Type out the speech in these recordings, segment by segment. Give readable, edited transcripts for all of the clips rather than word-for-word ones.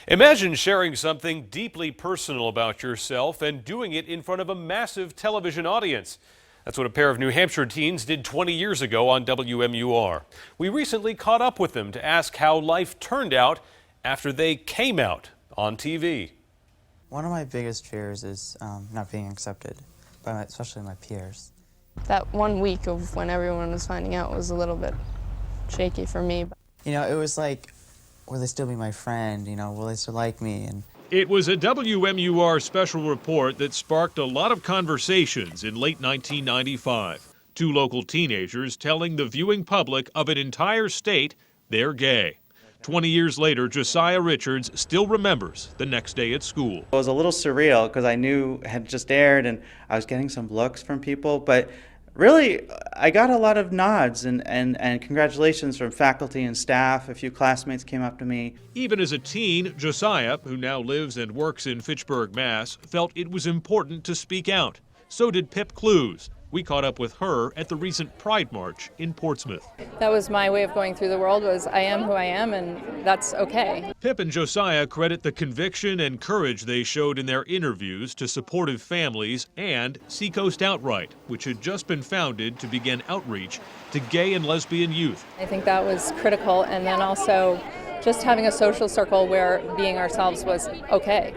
Imagine sharing something deeply personal about yourself and doing it in front of a massive television audience. That's what a pair of New Hampshire teens did 20 years ago on WMUR. We recently caught up with them to ask how life turned out after they came out on TV. One of my biggest fears is not being accepted, especially my peers. That 1 week of when everyone was finding out was a little bit shaky for me. You know, it was like, will they still be my friend? You know, will they still like me? And it was a WMUR special report that sparked a lot of conversations in late 1995. Two local teenagers telling the viewing public of an entire state they're gay. 20 years later, Josiah Richards still remembers the next day at school. It was a little surreal because I knew it had just aired and I was getting some looks from people, but really I got a lot of nods and congratulations from faculty and staff. A few classmates came up to me. Even as a teen, Josiah, who now lives and works in Fitchburg, Mass., felt it was important to speak out. So did Pip Clues. We caught up with her at the recent Pride March in Portsmouth. That was my way of going through the world, was I am who I am, and that's okay. Pip and Josiah credit the conviction and courage they showed in their interviews to supportive families and Seacoast Outright, which had just been founded to begin outreach to gay and lesbian youth. I think that was critical, and then also just having a social circle where being ourselves was okay,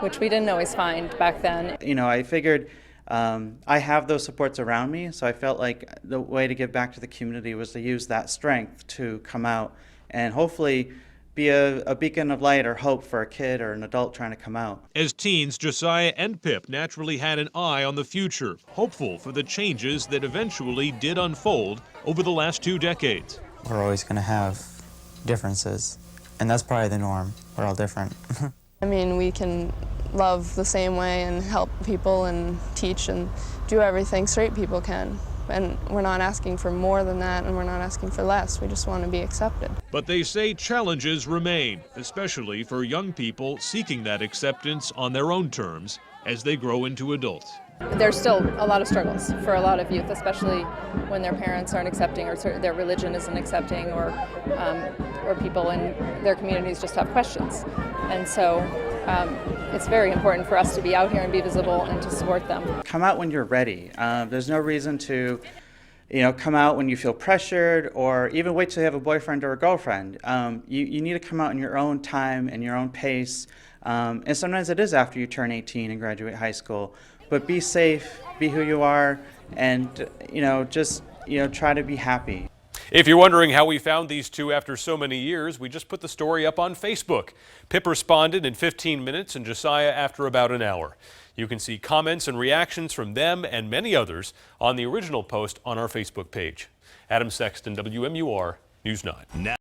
which we didn't always find back then. You know, I figured I have those supports around me, so I felt like the way to give back to the community was to use that strength to come out and hopefully be a beacon of light or hope for a kid or an adult trying to come out. As teens, Josiah and Pip naturally had an eye on the future, hopeful for the changes that eventually did unfold over the last 2 decades. we're always going to have differences, and that's probably the norm. We're all different. I mean, we can love the same way and help people and teach and do everything straight people can. And we're not asking for more than that, and we're not asking for less. We just want to be accepted. But they say challenges remain, especially for young people seeking that acceptance on their own terms as they grow into adults. There's still a lot of struggles for a lot of youth, especially when their parents aren't accepting or their religion isn't accepting, or people in their communities just have questions. And so it's very important for us to be out here and be visible and to support them. Come out when you're ready. There's no reason to, come out when you feel pressured or even wait till you have a boyfriend or a girlfriend. You need to come out in your own time and your own pace. And sometimes it is after you turn 18 and graduate high school. But be safe, be who you are, and just try to be happy. If you're wondering how we found these two after so many years, we just put the story up on Facebook. Pip responded in 15 minutes and Josiah after about an hour. You can see comments and reactions from them and many others on the original post on our Facebook page. Adam Sexton, WMUR News 9.